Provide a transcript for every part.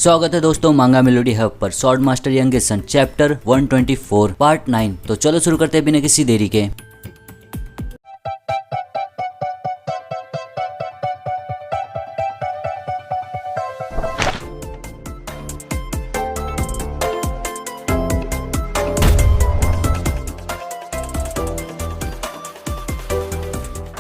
स्वागत है दोस्तों मांगा मेलोडी हब पर sword master youngest son chapter 124 part 9। तो चलो शुरू करते हैं बिना किसी देरी के।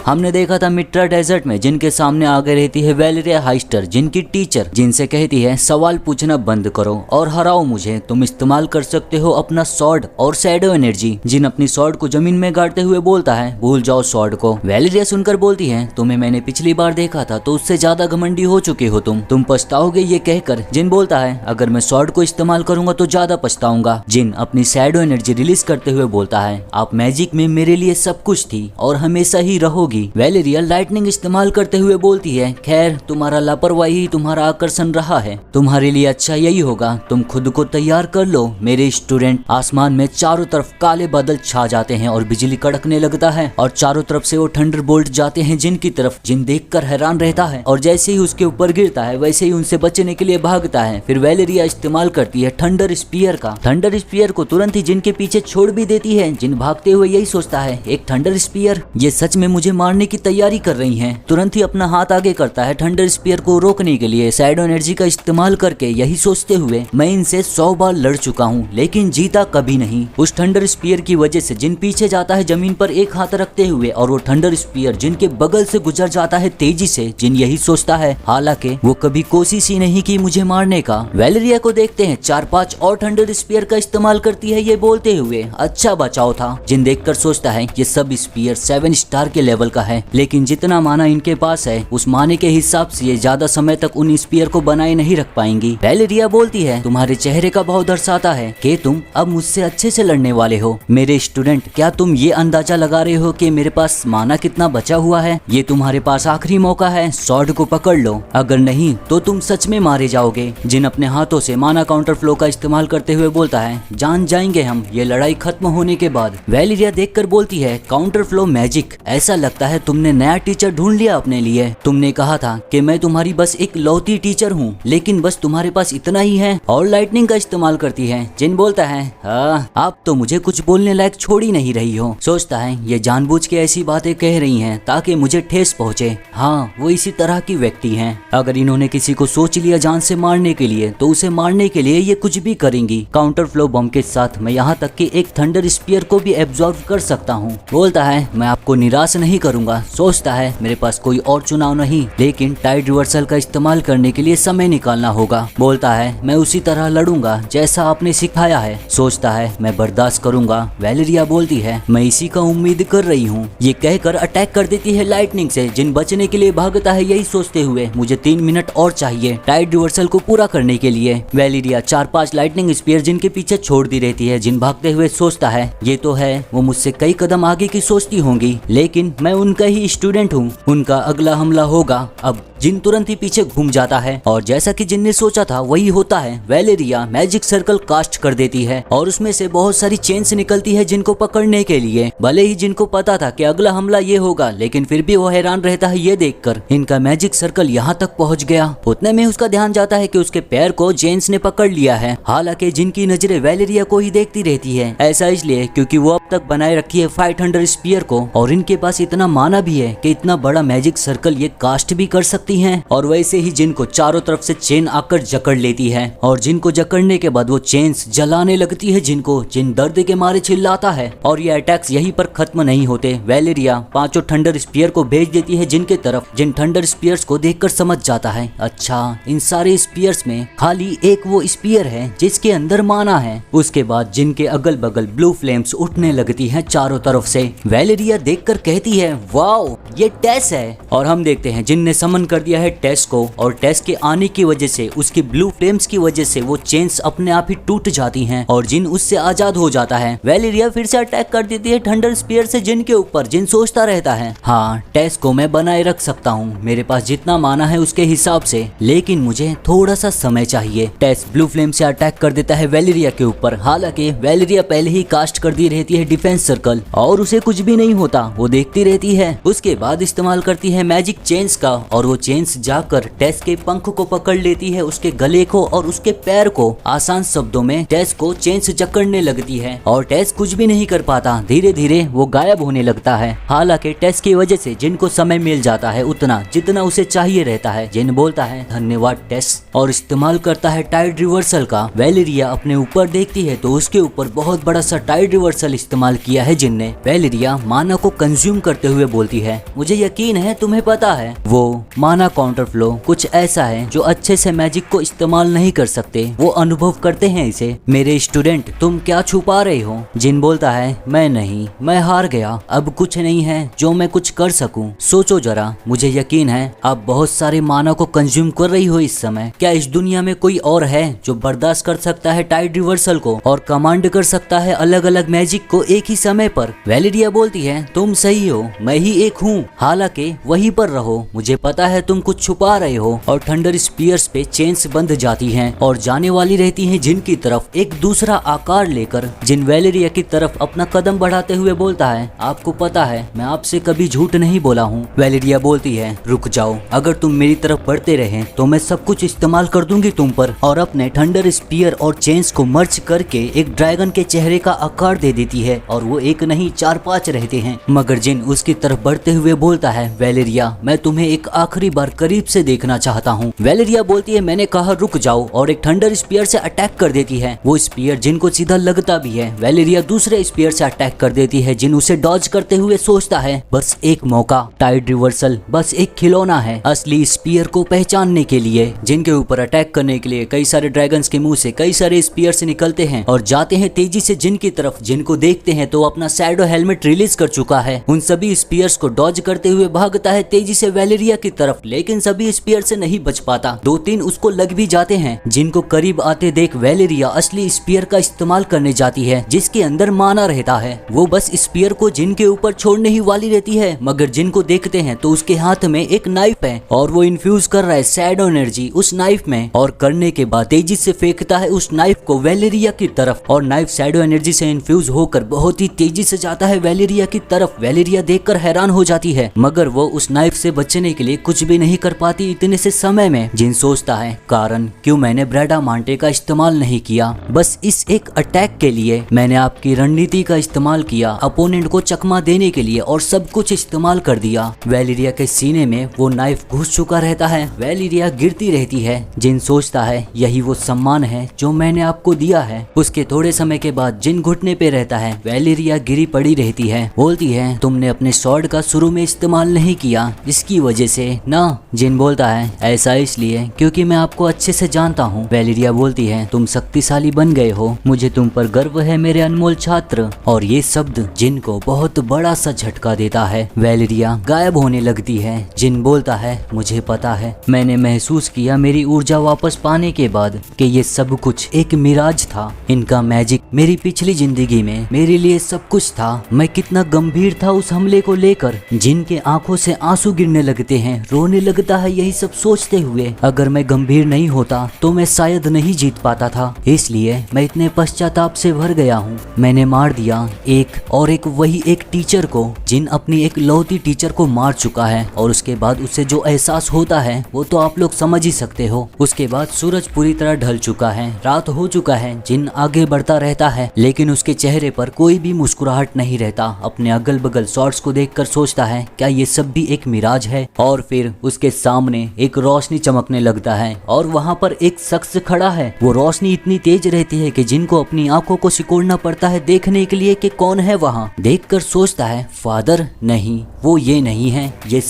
हमने देखा था मिट्रा डेजर्ट में जिनके सामने आगे रहती है वैलेरिया हाइस्टर, जिनकी टीचर जिनसे कहती है सवाल पूछना बंद करो और हराओ मुझे। तुम इस्तेमाल कर सकते हो अपना स्वॉर्ड और शैडो एनर्जी। जिन अपनी स्वॉर्ड को जमीन में गाड़ते हुए बोलता है भूल जाओ स्वॉर्ड को। वैलेरिया सुनकर बोलती है तुम्हें मैंने पिछली बार देखा था तो उससे ज्यादा घमंडी हो चुके हो तुम पछताओगे ये कहकर जिन बोलता है अगर मैं स्वॉर्ड को इस्तेमाल करूंगा तो ज्यादा पछताऊंगा। जिन अपनी शैडो एनर्जी रिलीज करते हुए बोलता है आप मैजिक में मेरे लिए सब कुछ थी और हमेशा ही रहोगी। वैलेरिया लाइटनिंग इस्तेमाल करते हुए बोलती है खैर तुम्हारा लापरवाही तुम्हारा आकर्षण रहा है, तुम्हारे लिए अच्छा यही होगा तुम खुद को तैयार कर लो मेरे स्टूडेंट। आसमान में चारों तरफ काले बादल छा जाते हैं और बिजली कड़कने लगता है और चारों तरफ से वो थंडरबोल्ट जाते हैं जिन की तरफ। जिन देखकर हैरान रहता है और जैसे ही उसके ऊपर गिरता है वैसे ही उनसे बचने के लिए भागता है। फिर वैलेरिया इस्तेमाल करती है थंडर स्पीयर का। थंडर स्पीयर को तुरंत ही जिन के पीछे छोड़ भी देती है। जिन भागते हुए यही सोचता है एक थंडर स्पीयर, ये सच में मुझे मारने की तैयारी कर रही हैं। तुरंत ही अपना हाथ आगे करता है थंडर स्पीयर को रोकने के लिए शैडो एनर्जी का इस्तेमाल करके, यही सोचते हुए मैं इनसे 100 बार लड़ चुका हूँ लेकिन जीता कभी नहीं। उस थंडर स्पीयर की वजह से जिन पीछे जाता है जमीन पर एक हाथ रखते हुए और वो थंडर स्पीयर जिनके बगल से गुजर जाता है तेजी से। जिन यही सोचता है हालांकि वो कभी कोशिश ही नहीं की मुझे मारने का। वैलेरिया को देखते हैं 4-5 और थंडर स्पीयर का इस्तेमाल करती है ये बोलते हुए अच्छा बचाव था। जिन देखकर सोचता है ये सब स्पीयर 7 स्टार के लेवल का है लेकिन जितना माना इनके पास है उस माने के हिसाब से ये ज्यादा समय तक उन स्पीयर को बनाए नहीं रख पाएंगी। वैलेरिया बोलती है तुम्हारे चेहरे का भाव दर्शाता है कि तुम अब मुझसे अच्छे से लड़ने वाले हो मेरे स्टूडेंट। क्या तुम ये अंदाजा लगा रहे हो कि मेरे पास माना कितना बचा हुआ है? ये तुम्हारे पास आखिरी मौका है, स्वॉर्ड को पकड़ लो, अगर नहीं तो तुम सच में मारे जाओगे। जिन अपने हाथों से माना काउंटर फ्लो का इस्तेमाल करते हुए बोलता है जान जाएंगे हम ये लड़ाई खत्म होने के बाद। वैलेरिया देखकर बोलती है काउंटर फ्लो मैजिक, ऐसा लगता है तुमने नया टीचर ढूंढ लिया अपने लिए। तुमने कहा था कि मैं तुम्हारी बस एक लौती टीचर हूँ लेकिन बस तुम्हारे पास इतना ही है और लाइटनिंग का इस्तेमाल करती है। जिन बोलता है हाँ आप तो मुझे कुछ बोलने लायक छोड़ ही नहीं रही हो। सोचता है ये जानबूझ के ऐसी बातें कह रही हैं ताकि मुझे ठेस पहुँचे। हाँ वो इसी तरह की व्यक्ति हैं, अगर इन्होंने किसी को सोच लिया जान से मारने के लिए तो उसे मारने के लिए ये कुछ भी करेंगी। काउंटर फ्लो बम के साथ मैं यहाँ तक कि एक थंडर स्पीयर को भी एब्जॉर्ब कर सकता हूँ। बोलता है मैं आपको निराश नहीं करूंगा। सोचता है मेरे पास कोई और चुनाव नहीं लेकिन टाइड रिवर्सल का इस्तेमाल करने के लिए समय निकालना होगा। बोलता है मैं उसी तरह लड़ूंगा जैसा आपने सिखाया है। सोचता है मैं बर्दाश्त करूंगा। वैलेरिया बोलती है मैं इसी का उम्मीद कर रही हूँ। ये कहकर अटैक कर देती है लाइटनिंग से। जिन बचने के लिए भागता है यही सोचते हुए मुझे 3 मिनट और चाहिए टाइड रिवर्सल को पूरा करने के लिए। वैलेरिया 4-5 लाइटनिंग स्पीयर जिनके पीछे छोड़ती रहती है। जिन भागते हुए सोचता है ये तो है वो मुझसे कई कदम आगे की सोचती होंगी लेकिन मैं उनका ही स्टूडेंट हूँ, उनका अगला हमला होगा। अब जिन तुरंत ही पीछे घूम जाता है और जैसा कि जिन ने सोचा था वही होता है। वैलेरिया मैजिक सर्कल कास्ट कर देती है और उसमें से बहुत सारी चेन्स निकलती है जिनको पकड़ने के लिए। भले ही जिनको पता था कि अगला हमला ये होगा लेकिन फिर भी वो हैरान रहता है ये देखकर इनका मैजिक सर्कल यहाँ तक पहुँच गया। उतने में उसका ध्यान जाता है कि उसके पैर को जेन्स ने पकड़ लिया है। हालांकि जिनकी नजरें वैलेरिया को ही देखती रहती है, ऐसा इसलिए क्योंकि वो अब तक बनाए रखी है 500 स्पीयर को और इनके पास इतना माना भी है कि इतना बड़ा मैजिक सर्कल ये कास्ट भी कर सकती हैं। और वैसे ही जिनको चारों तरफ से चेन आकर जकड़ लेती है और जिनको जकड़ने के बाद वो चेन्स जलाने लगती है जिनको। जिन दर्द के मारे चिल्लाता है और ये अटैक्स यहीं पर खत्म नहीं होते। वैलेरिया 5 थंडर स्पीयर को भेज देती है जिनके तरफ। जिन थंडर स्पीयर्स को देखकर समझ जाता है अच्छा इन सारे स्पीयर्स में खाली एक वो स्पीयर है जिसके अंदर माना है। उसके बाद जिनके अगल बगल ब्लू फ्लेम्स उठने लगती है चारों तरफ से। वैलेरिया देखकर कहती है वाओ ये टेस है और हम देखते हैं जिन ने समन कर दिया है टेस को और टेस के आने की वजह से उसकी ब्लू फ्लेम्स की वजह से वो चेन्स अपने आप ही टूट जाती हैं और जिन उससे आजाद हो जाता है। वैलेरिया फिर से अटैक कर देती है थंडर स्पीयर से जिन के ऊपर। जिन सोचता रहता है हाँ टेस को मैं बनाए रख सकता हूँ मेरे पास जितना माना है उसके हिसाब से लेकिन मुझे थोड़ा सा समय चाहिए। टेस ब्लू फ्लेम से अटैक कर देता है वैलेरिया के ऊपर। हालांकि वैलेरिया पहले ही कास्ट कर दी रहती है डिफेंस सर्कल और उसे कुछ भी नहीं होता। वो देखती रहती देती है। उसके बाद इस्तेमाल करती है मैजिक चेन्स का और वो चेन्स जाकर टेस के पंख को पकड़ लेती है, उसके गले को और उसके पैर को। आसान शब्दों में टेस को चेन्स जकड़ने लगती है और टेस कुछ भी नहीं कर पाता। धीरे धीरे वो गायब होने लगता है। हालांकि टेस की वजह से जिन को समय मिल जाता है उतना जितना उसे चाहिए रहता है। जिन बोलता है धन्यवाद टेस और इस्तेमाल करता है टाइड रिवर्सल का। वैलेरिया अपने ऊपर देखती है तो उसके ऊपर बहुत बड़ा सा टाइड रिवर्सल इस्तेमाल किया है जिन ने। वैलेरिया माना को कंज्यूम करते हुए बोलती है, मुझे यकीन है तुम्हें पता है वो माना काउंटर फ्लो कुछ ऐसा है जो अच्छे से मैजिक को इस्तेमाल नहीं कर सकते, वो अनुभव करते हैं इसे। मेरे स्टूडेंट तुम क्या छुपा रहे हो? जिन बोलता है मैं नहीं, मैं हार गया, अब कुछ नहीं है जो मैं कुछ कर सकूं। सोचो जरा, मुझे यकीन है आप बहुत सारे माना को कंज्यूम कर रही हो इस समय। क्या इस दुनिया में कोई और है जो बर्दाश्त कर सकता है टाइड रिवर्सल को और कमांड कर सकता है अलग अलग मैजिक को एक ही समय पर? वैलेरिया बोलती है तुम सही हो, मैं ही एक हूँ, हालांकि वहीं पर रहो, मुझे पता है तुम कुछ छुपा रहे हो। और थंडर स्पीयर्स पे चेन्स बंध जाती हैं और जाने वाली रहती हैं जिन की तरफ एक दूसरा आकार लेकर। जिन वैलेरिया की तरफ अपना कदम बढ़ाते हुए बोलता है आपको पता है मैं आपसे कभी झूठ नहीं बोला हूँ। वैलेरिया बोलती है रुक जाओ, अगर तुम मेरी तरफ बढ़ते रहे तो मैं सब कुछ इस्तेमाल कर दूंगी तुम पर। और अपने थंडर स्पीयर और चेन्स को मर्ज करके एक ड्रैगन के चेहरे का आकार दे देती है और वो एक नहीं 4-5 रहते हैं। मगर जिन उसकी तरफ बढ़ते हुए बोलता है वैलेरिया मैं तुम्हें एक आखिरी बार करीब से देखना चाहता हूँ। वैलेरिया बोलती है मैंने कहा रुक जाओ और एक थंडर स्पीयर से अटैक कर देती है। वो स्पीयर जिन को सीधा लगता भी है। वैलेरिया दूसरे स्पीयर से अटैक कर देती है। जिन उसे डॉज करते हुए सोचता है बस एक मौका, टाइड रिवर्सल बस एक खिलौना है असली स्पीयर को पहचानने के लिए। जिनके ऊपर अटैक करने के लिए कई सारे ड्रैगन्स के मुंह से कई सारे स्पीयर से निकलते हैं और जाते हैं तेजी से जिन की तरफ। जिन को देखते हैं तो अपना शैडो हेलमेट रिलीज कर चुका है। उन सभी स्पीयर्स को डॉज करते हुए भागता है तेजी से वैलेरिया की तरफ, लेकिन सभी स्पीयर से नहीं बच पाता। 2-3 उसको लग भी जाते हैं। जिनको करीब आते देख वैलेरिया असली स्पीयर का इस्तेमाल करने जाती है जिसके अंदर माना रहता है। वो बस स्पीयर को जिन के ऊपर छोड़ने ही वाली रहती है, मगर जिन को देखते हैं तो उसके हाथ में एक नाइफ है और वो इन्फ्यूज कर रहा है शैडो एनर्जी उस नाइफ में। और करने के बाद तेजी से फेंकता है उस नाइफ को वैलेरिया की तरफ और नाइफ शैडो एनर्जी से इन्फ्यूज होकर बहुत ही तेजी से जाता है वैलेरिया की तरफ। वैलेरिया देखकर हैरान हो जाती है, मगर वो उस नाइफ से बचने के लिए कुछ भी नहीं कर पाती इतने से समय में। जिन सोचता है कारण क्यों मैंने ब्रैडामांटे का इस्तेमाल नहीं किया, बस इस एक अटैक के लिए मैंने आपकी रणनीति का इस्तेमाल किया, अपोनेंट को चकमा देने के लिए और सब कुछ इस्तेमाल कर दिया। वैलेरिया के सीने में वो नाइफ घुस चुका रहता है। वैलेरिया गिरती रहती है। जिन सोचता है यही वो सम्मान है जो मैंने आपको दिया है। उसके थोड़े समय के बाद जिन घुटने पे रहता है। वैलेरिया गिरी पड़ी रहती है, बोलती है तुमने अपने स्वॉर्ड का शुरू में इस्तेमाल नहीं किया, इसकी वजह से ना। जिन बोलता है ऐसा इसलिए क्योंकि मैं आपको अच्छे से जानता हूँ। वैलेरिया बोलती है तुम शक्तिशाली बन गए हो, मुझे तुम पर गर्व है मेरे अनमोल छात्र। और ये शब्द जिन को बहुत बड़ा सा झटका देता है। वैलेरिया गायब होने लगती है। जिन बोलता है मुझे पता है, मैंने महसूस किया मेरी ऊर्जा वापस पाने के बाद कि ये सब कुछ एक मिराज था। इनका मैजिक मेरी पिछली जिंदगी में मेरे लिए सब कुछ था। मैं कितना गंभीर था उस हमले को लेकर। जिन के आंखों से आंसू गिरने लगते हैं, रोने लगता है यही सब सोचते हुए। अगर मैं गंभीर नहीं होता तो मैं शायद नहीं जीत पाता था, इसलिए मैं इतने पश्चाताप से भर गया हूँ। मैंने मार दिया एक वही एक टीचर को। जिन अपनी एक लौती टीचर को मार चुका है और उसके बाद उसे जो एहसास होता है वो तो आप लोग समझ ही सकते हो। उसके बाद सूरज पूरी तरह ढल चुका है, रात हो चुका है। जिन आगे बढ़ता रहता है लेकिन उसके चेहरे पर कोई भी मुस्कुराहट नहीं रहता। अपने अगल बगल शॉट्स को देखकर सोचता है क्या ये सब भी एक मिराज है। और फिर उसके सामने एक रोशनी चमकने लगता है और वहाँ पर एक शख्स खड़ा है। वो रोशनी इतनी तेज रहती है कि जिनको अपनी आंखों को सिकोड़ना पड़ता है देखने के लिए कि कौन है वहाँ। देखकर सोचता है फादर नहीं, वो ये नहीं है, ये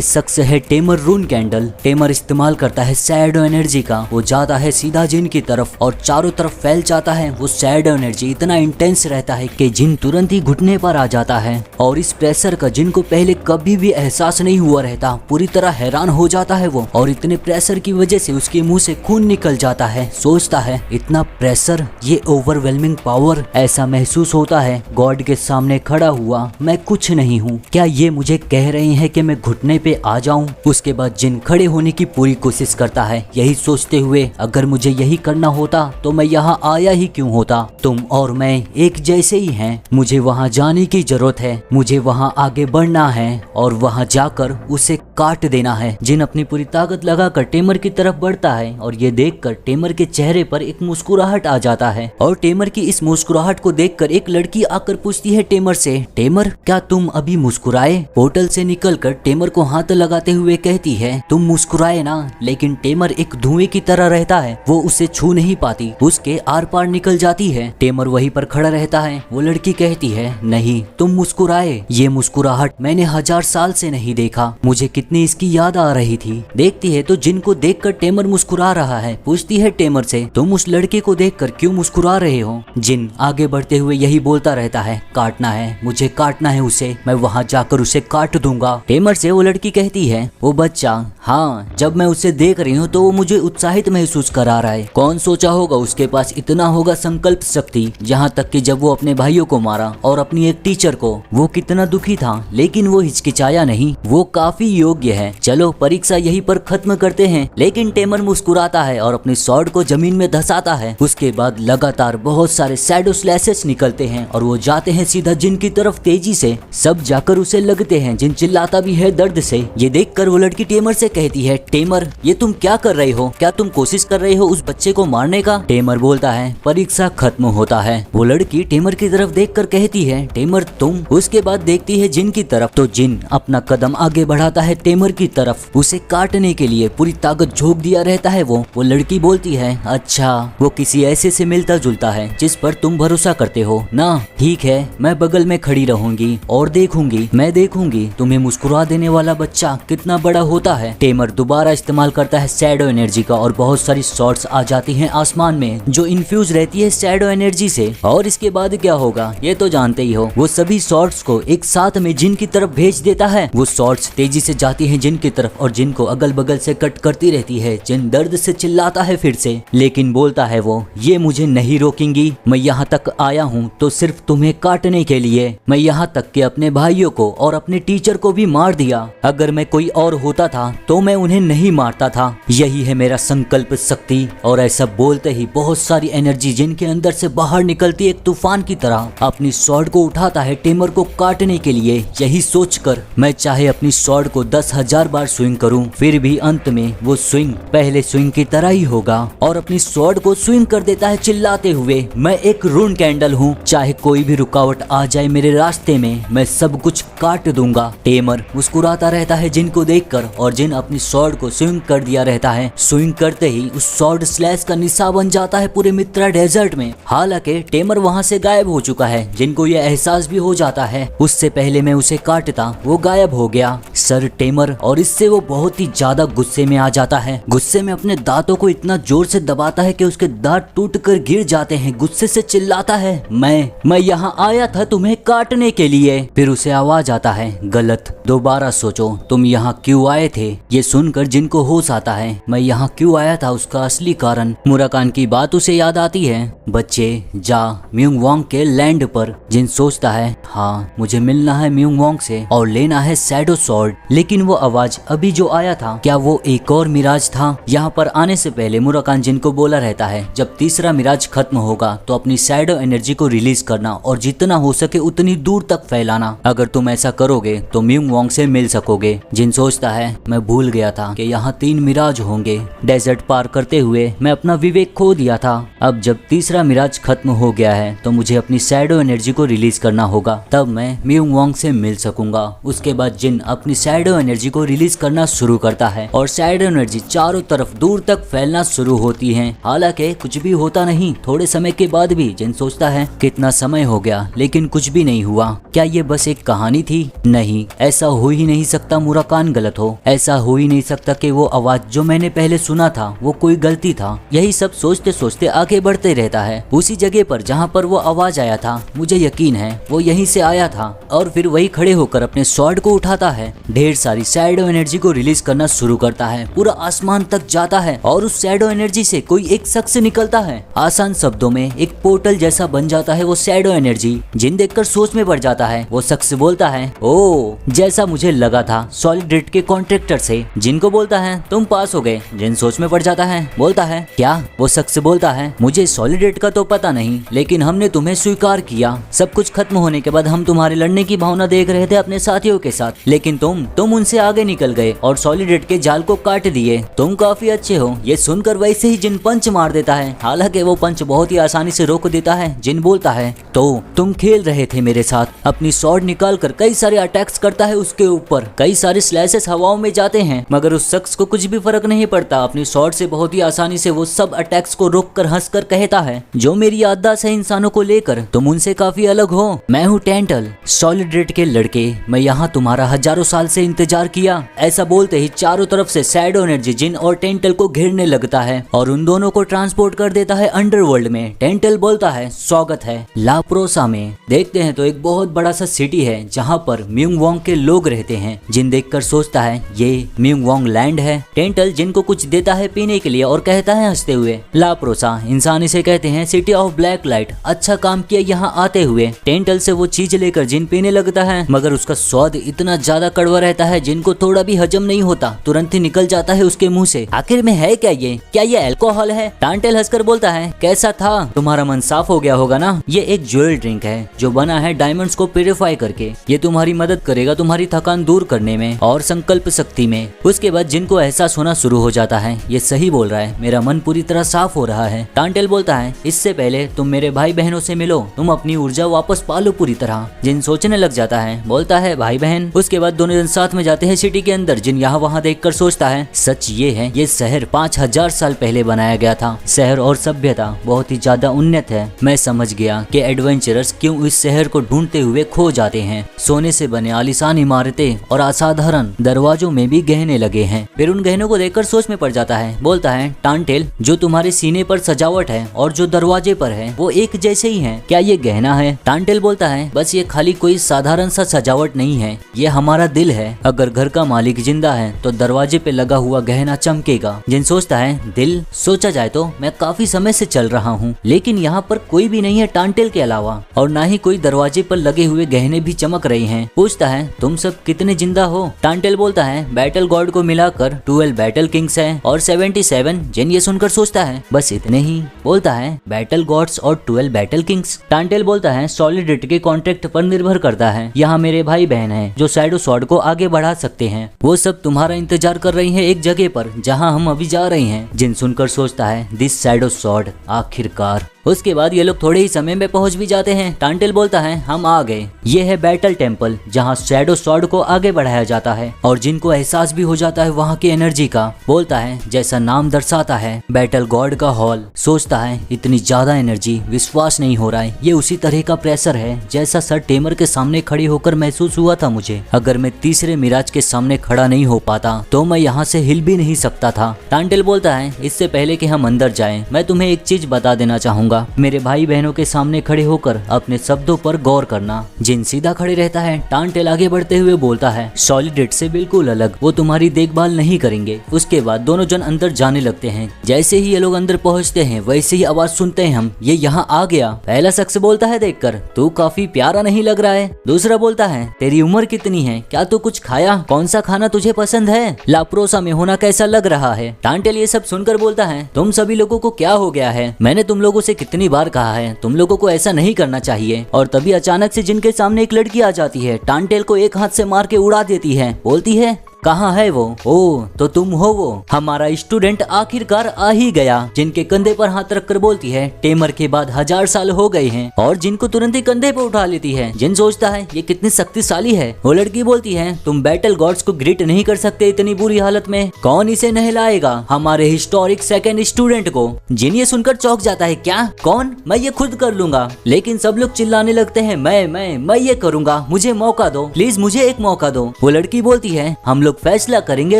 शख्स है टेमर रून कैंडल। टेमर इस्तेमाल करता है शैडो एनर्जी का। वो जाता है सीधा जिन की तरफ और चारों तरफ फैल जाता है। वो शैडो एनर्जी इतना इंटेंस रहता है कि जिन तुरंत ही घुटने पर आ जाता है और इस प्रेशर का जिन को पहले कभी भी एहसास नहीं हुआ रहता। पूरी तरह हैरान हो जाता है वो, और इतने प्रेशर की वजह से उसके मुंह से खून निकल जाता है। सोचता है इतना प्रेशर, ये ओवरवेलमिंग पावर। ऐसा महसूस होता है गॉड के सामने खड़ा हुआ मैं कुछ नहीं हूँ। क्या ये मुझे कह रहे हैं कि मैं घुटने पे आ जाऊं? उसके बाद जिन खड़े होने की पूरी कोशिश करता है, यही सोचते हुए अगर मुझे यही करना होता तो मैं यहाँ आया ही क्यों होता। तुम और मैं एक जैसे ही हैं, मुझे वहाँ जाने की जरूरत है, मुझे वहाँ आगे बढ़ना है और वहाँ जाकर उसे काट देना है। जिन अपनी पूरी ताकत लगाकर टेमर की तरफ बढ़ता है और ये देखकर टेमर के चेहरे पर एक मुस्कुराहट आ जाता है। और टेमर की इस मुस्कुराहट को देखकर एक लड़की आकर पूछती है टेमर से, टेमर क्या तुम अभी मुस्कुराए? पोर्टल से निकलकर टेमर को हाथ लगाते हुए कहती है, तुम मुस्कुराए ना, लेकिन टेमर एक धुएं की तरह रहता है, वो उसे छू नहीं पाती, उसके आर पार निकल जाती है। टेमर वहीं पर खड़ा रहता है। वो लड़की कहती है, नहीं तुम मुस्कुराए, ये मुस्कुराहट मैंने 1000 साल से नहीं देखा, मुझे कितनी इसकी याद आ रही थी। देखती है तो जिन को देखकर टेमर मुस्कुरा रहा है। पूछती है टेमर से, तुम उस लड़के को देखकर क्यों मुस्कुरा रहे हो? जिन आगे बढ़ते हुए यही बोलता रहता है, काटना है, मुझे काटना है उसे, मैं वहाँ जाकर उसे काट दूंगा। टेमर से वो लड़की कहती है, वो बच्चा, हाँ जब मैं उसे देख रही हूँ तो वो मुझे उत्साहित महसूस करा रहा है। कौन सोचा होगा उसके पास इतना होगा संकल्प शक्ति, यहाँ तक कि जब वो अपने भाइयों को मारा और अपनी एक टीचर को, वो कितना दुखी था, लेकिन वो हिचकिचाया नहीं, वो काफी योग्य है। चलो परीक्षा यहीं पर खत्म करते हैं। लेकिन टेमर मुस्कुराता है और अपनी स्वॉर्ड को जमीन में धंसाता है। उसके बाद लगातार बहुत सारे शैडो स्लैशेस निकलते हैं और वो जाते हैं सीधा जिन की तरफ तेजी से। सब जाकर उसे लगते हैं। जिन चिल्लाता भी है दर्द से। ये देखकर वो लड़की टेमर से कहती है, टेमर ये तुम क्या कर रहे हो? क्या तुम कोशिश कर रहे हो उस बच्चे को मारने का? टेमर बोलता है, परीक्षा खत्म होता है। वो लड़की टेमर की तरफ देखकर कहती है, टेमर तुम? उसके बाद देखती है जिन की तरफ तो जिन अपना कदम आगे बढ़ाता है टेमर की तरफ, उसे काटने के लिए पूरी ताकत झोंक दिया रहता है। वो लड़की बोलती है, अच्छा वो किसी ऐसे से मिलता जुलता है जिस पर तुम भरोसा करते हो ना? ठीक है, मैं बगल में खड़ी रहूंगी और देखूंगी, मैं देखूंगी तुम्हें मुस्कुरा देने वाला बच्चा कितना बड़ा होता है। टेमर दोबारा इस्तेमाल करता है शैडो एनर्जी का और बहुत सारी शॉट्स आ जाती हैं आसमान में जो इन्फ्यूज रहती है शैडो एनर्जी से। और इसके बाद क्या होगा ये तो जानते ही हो। वो सभी शॉट्स को एक साथ में जिन की तरफ भेज देता है। वो शॉट्स तेजी से जाती हैं जिन की तरफ और जिन को अगल बगल से कट करती रहती है। जिन दर्द से चिल्लाता है फिर से, लेकिन बोलता है वो, ये मुझे नहीं रोकेंगी। मैं यहाँ तक आया हूँ तो सिर्फ तुम्हें काटने के लिए। मैं यहाँ तक कि अपने भाइयों को और अपने टीचर को भी मार दिया। अगर मैं कोई और होता था तो मैं उन्हें नहीं मारता था। यही है मेरा संकल्प शक्ति। और ऐसा बोलते ही बहुत सारी एनर्जी जिनके अंदर से बाहर निकलती एक तूफान की तरह अपनी स्वॉर्ड को उठाता है टेमर को काटने के लिए। यही सोचकर मैं चाहे अपनी स्वॉर्ड को 10,000 बार स्विंग करूं, फिर भी अंत में वो स्विंग पहले स्विंग की तरह ही होगा। और अपनी स्वॉर्ड को स्विंग कर देता है चिल्लाते हुए, मैं एक रून कैंडल हूँ, चाहे कोई भी रुकावट आ जाए मेरे रास्ते में, मैं सब कुछ काट दूंगा। टेमर मुस्कुराता रहता है जिन को देखकर और जिन अपनी स्वॉर्ड को स्विंग कर दिया रहता है। स्विंग करते ही उस स्वॉर्ड स्लैश का निशान बन जाता है पूरे मित्रा डेजर्ट में। हालांकि टेमर वहाँ से गायब हो चुका है। जिनको यह एहसास भी हो जाता है, उससे पहले मैं उसे काटता वो गायब हो गया सर टेमर। और इससे वो बहुत ही ज्यादा गुस्से में आ जाता है। गुस्से में अपने दांतों को इतना जोर से दबाता है कि उसके दांत टूटकर गिर जाते हैं। गुस्से से चिल्लाता है, मैं यहाँ आया था तुम्हें काटने के लिए। फिर उसे आवाज आता है, गलत, दोबारा सोचो तुम यहाँ क्यों आए थे? ये सुनकर जिनको होश आता है, मैं यहाँ क्यों आया था उसका असली कारण। मुराकान की बात उसे याद आती है, बच्चे जा म्यूंग वांग के लैंड पर। जिन सोचता है, हाँ मुझे मिलना है म्यूंग वांग से और लेना है शैडो स्वॉर्ड। लेकिन वो आवाज अभी जो आया था, क्या वो एक और मिराज था? यहाँ पर आने से पहले मुराकान जिन को बोला रहता है, जब तीसरा मिराज खत्म होगा तो अपनी शैडो एनर्जी को रिलीज करना और जितना हो सके उतनी दूर तक फैलाना। अगर तुम ऐसा करोगे तो म्यूंग वांग से मिल सकोगे। जिन सोचता है, मैं भूल गया था कि यहाँ 3 मिराज होंगे। डेजर्ट पार करते हुए मैं अपना विवेक खो दिया था। अब जब तीसरा मिराज खत्म हो गया है तो मुझे अपनी शैडो एनर्जी को रिलीज करना होगा, तब मैं म्यूंग वांग से मिल सकूंगा। उसके बाद जिन अपनी शैडो एनर्जी को रिलीज करना शुरू करता है और शैडो एनर्जी चारों तरफ दूर तक फैलना शुरू होती है। हालांकि कुछ भी होता नहीं। थोड़े समय के बाद भी जिन सोचता है, कितना समय हो गया लेकिन कुछ भी नहीं हुआ। क्या ये बस एक कहानी थी? नहीं, ऐसा हो ही नहीं सकता। मुराकान गलत हो। ऐसा हो ही नहीं सकता कि वो आवाज जो मैंने पहले सुना था वो कोई गलती था। यही सब सोचते सोचते आगे बढ़ते रहता है। उसी जगह पर जहाँ पर वो आवाज आया था, मुझे यकीन है वो यहीं से आया था। और फिर वही खड़े होकर अपने स्वॉर्ड को उठाता है, ढेर सारी शैडो एनर्जी को रिलीज करना शुरू करता है। पूरा आसमान तक जाता है और उस शैडो एनर्जी से कोई एक शख्स निकलता है। आसान शब्दों में एक पोर्टल जैसा बन जाता है वो शैडो एनर्जी। जिन देखकर सोच में पड़ जाता है। वो शख्स बोलता है, ओ जैसा मुझे लगा था सॉलिड के कॉन्ट्रैक्टर से। जिनको बोलता है, तुम पास हो गए। जिन सोच में पड़ जाता है, बोलता है, क्या? वो शख्स बोलता है, मुझे सॉलिड का तो पता नहीं, लेकिन हमने तुम्हें स्वीकार किया। सब कुछ खत्म होने के बाद हम तुम्हारे लड़ने करने की भावना देख रहे थे अपने साथियों के साथ, लेकिन तुम उनसे आगे निकल गए और सॉलिड रेड के जाल को काट दिए। तुम काफी अच्छे हो। ये सुनकर वैसे ही जिन पंच मार देता है, हालांकि वो पंच बहुत ही आसानी से रोक देता है। जिन बोलता है तो तुम खेल रहे थे मेरे साथ। अपनी स्वॉर्ड निकाल कर कई सारे अटैक्स करता है उसके ऊपर। कई सारे स्लैशेस हवाओं में जाते हैं, मगर उस शख्स को कुछ भी फर्क नहीं पड़ता। अपनी स्वॉर्ड से बहुत ही आसानी से वो सब अटैक्स को रोक कर हंसकर कहता है, जो मेरी याददाश्त है इंसानों को लेकर, तुम उनसे काफी अलग हो। मैं हूँ टेंटल, सॉलिड रेड के लड़के। मैं यहाँ तुम्हारा हजारों साल से इंतजार किया। ऐसा बोलते ही चारों तरफ से शैडो एनर्जी जिन और टेंटल को घेरने लगता है और उन दोनों को ट्रांसपोर्ट कर देता है अंडरवर्ल्ड में। टेंटल बोलता है, स्वागत है लाप्रोसा में। देखते हैं तो एक बहुत बड़ा सा सिटी है जहाँ पर म्यूंग वोंग के लोग रहते हैं। जिन देखकर सोचता है ये म्यूंग वोंग लैंड है। टेंटल जिन को कुछ देता है पीने के लिए और कहता है हंसते हुए, लाप्रोसा। इंसान इसे कहते हैं सिटी ऑफ ब्लैक लाइट। अच्छा काम किया यहाँ आते हुए। टेंटल से वो चीज लेकर जिन पीने लगता है, मगर उसका स्वाद इतना ज्यादा कड़वा रहता है जिनको थोड़ा भी हजम नहीं होता, तुरंत ही निकल जाता है उसके मुंह से। आखिर में है क्या ये अल्कोहल है? टांटेल हंसकर बोलता है, कैसा था? तुम्हारा मन साफ हो गया होगा ना। ये एक ज्वेल ड्रिंक है जो बना है डायमंड्स को प्यूरिफाई करके। ये तुम्हारी मदद करेगा तुम्हारी थकान दूर करने में और संकल्प शक्ति में। उसके बाद जिनको एहसास होना शुरू हो जाता है, ये सही बोल रहा है, मेरा मन पूरी तरह साफ हो रहा है। टांटेल बोलता है, इससे पहले तुम मेरे भाई बहनों से मिलो, तुम अपनी ऊर्जा वापस पालो पूरी तरह। जिन सोचने लग जाता है, बोलता है भाई बहन। उसके बाद दोनों जन साथ में जाते हैं सिटी के अंदर। जिन यहाँ वहाँ देखकर सोचता है, सच ये है, ये शहर 5000 साल पहले बनाया गया था। शहर और सभ्यता बहुत ही ज्यादा उन्नत है। मैं समझ गया कि एडवेंचरर्स क्यों इस शहर को ढूंढते हुए खो जाते हैं। सोने से बने आलीशान इमारतें और असाधारण दरवाजों में भी गहने लगे हैं। फिर उन गहनों को देखकर सोच में पड़ जाता है। बोलता है, टांटेल, जो तुम्हारे सीने पर सजावट है और जो दरवाजे पर है वो एक जैसे ही हैं। क्या ये गहना है? टांटेल बोलता है, बस ये खाली कोई साधारण सा सजावट नहीं है, ये हमारा दिल है। अगर घर का मालिक जिंदा है तो दरवाजे पे लगा हुआ गहना चमकेगा। जिन सोचता है, दिल? सोचा जाए तो मैं काफी समय से चल रहा हूँ, लेकिन यहाँ पर कोई भी नहीं है टांटेल के अलावा, और ना ही कोई दरवाजे पर लगे हुए गहने भी चमक रहे हैं। पूछता है, तुम सब कितने जिंदा हो? टांटेल बोलता है, बैटल गॉड को मिलाकर 12 बैटल किंग्स है और 77। जिन ये सुनकर सोचता है, बस इतने ही। बोलता है, बैटल गॉड्स और 12 बैटल किंग्स। टांटेल बोलता है, सॉलिड रेड के कॉन्ट्रैक्ट पर निर्भर करता है। यहाँ मेरे भाई बहन हैं जो शैडो स्वॉर्ड को आगे बढ़ा सकते हैं। वो सब तुम्हारा इंतजार कर रही हैं एक जगह पर जहाँ हम अभी जा रहे हैं। जिन सुनकर सोचता है, दिस शैडो स्वॉर्ड, आखिरकार। उसके बाद ये लोग थोड़े ही समय में पहुंच भी जाते हैं। टांटेल बोलता है, हम आ गए। ये है बैटल टेम्पल जहां शैडो स्वॉर्ड को आगे बढ़ाया जाता है और जिनको एहसास भी हो जाता है वहां की एनर्जी का। बोलता है, जैसा नाम दर्शाता है, बैटल गॉड का हॉल। सोचता है, इतनी ज्यादा एनर्जी, विश्वास नहीं हो रहा है। ये उसी तरह का प्रेशर है जैसा सर टेमर के सामने खड़े होकर महसूस हुआ था मुझे। अगर मैं तीसरे मिराज के सामने खड़ा नहीं हो पाता तो मैं यहाँ से हिल भी नहीं सकता था। टांटेल बोलता है, इससे पहले कि हम अंदर जाएं, मैं तुम्हें एक चीज बता देना चाहूंगा। मेरे भाई बहनों के सामने खड़े होकर अपने शब्दों पर गौर करना। जिन सीधा खड़े रहता है। टांटेल आगे बढ़ते हुए बोलता है, सॉलिड रेड से बिल्कुल अलग, वो तुम्हारी देखभाल नहीं करेंगे। उसके बाद दोनों जन अंदर जाने लगते हैं। जैसे ही ये लोग अंदर पहुंचते हैं वैसे ही आवाज सुनते हैं हम, ये यहाँ आ गया। पहला शख्स बोलता है देखकर, तू काफी प्यारा नहीं लग रहा है। दूसरा बोलता है, तेरी उम्र कितनी है? क्या तू कुछ खाया? कौन सा खाना तुझे पसंद है? लाप्रोसा में होना कैसा लग रहा है? टांटेल ये सब सुनकर बोलता है, तुम सभी लोगों को क्या हो गया है? मैंने तुम लोगों से कितनी बार कहा है, तुम लोगों को ऐसा नहीं करना चाहिए। और तभी अचानक से जिनके सामने एक लड़की आ जाती है। टांटेल को एक हाथ से मार के उड़ा देती है। बोलती है, कहाँ है वो? ओ तो तुम हो वो, हमारा स्टूडेंट आखिरकार आ ही गया। जिनके कंधे पर हाथ रखकर बोलती है, टेमर के बाद 1000 साल हो गए हैं। और जिनको तुरंत ही कंधे पर उठा लेती है। जिन सोचता है ये कितनी शक्तिशाली है। वो लड़की बोलती है, तुम बैटल गॉड्स को ग्रीट नहीं कर सकते इतनी बुरी हालत में? कौन इसे नहलाएगा? हमारे हिस्टोरिक सेकंड स्टूडेंट को। जिन ये सुनकर चौंक जाता है, क्या? कौन? मैं ये खुद कर लूंगा। लेकिन सब लोग चिल्लाने लगते हैं, मैं ये करूंगा, मुझे मौका दो, प्लीज मुझे एक मौका दो। वो लड़की बोलती है, हम लोग फैसला करेंगे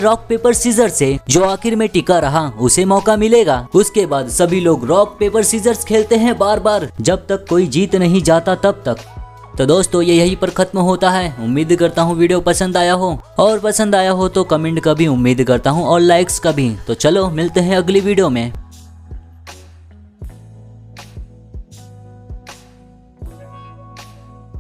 रॉक पेपर सीजर से, जो आखिर में टिका रहा उसे मौका मिलेगा। उसके बाद सभी लोग रॉक पेपर सीजर्स खेलते हैं बार बार, जब तक कोई जीत नहीं जाता तब तक। तो दोस्तों ये यहीं पर खत्म होता है। उम्मीद करता हूँ वीडियो पसंद आया हो, और पसंद आया हो तो कमेंट का भी उम्मीद करता हूँ और लाइक्स का भी। तो चलो मिलते हैं अगली वीडियो में।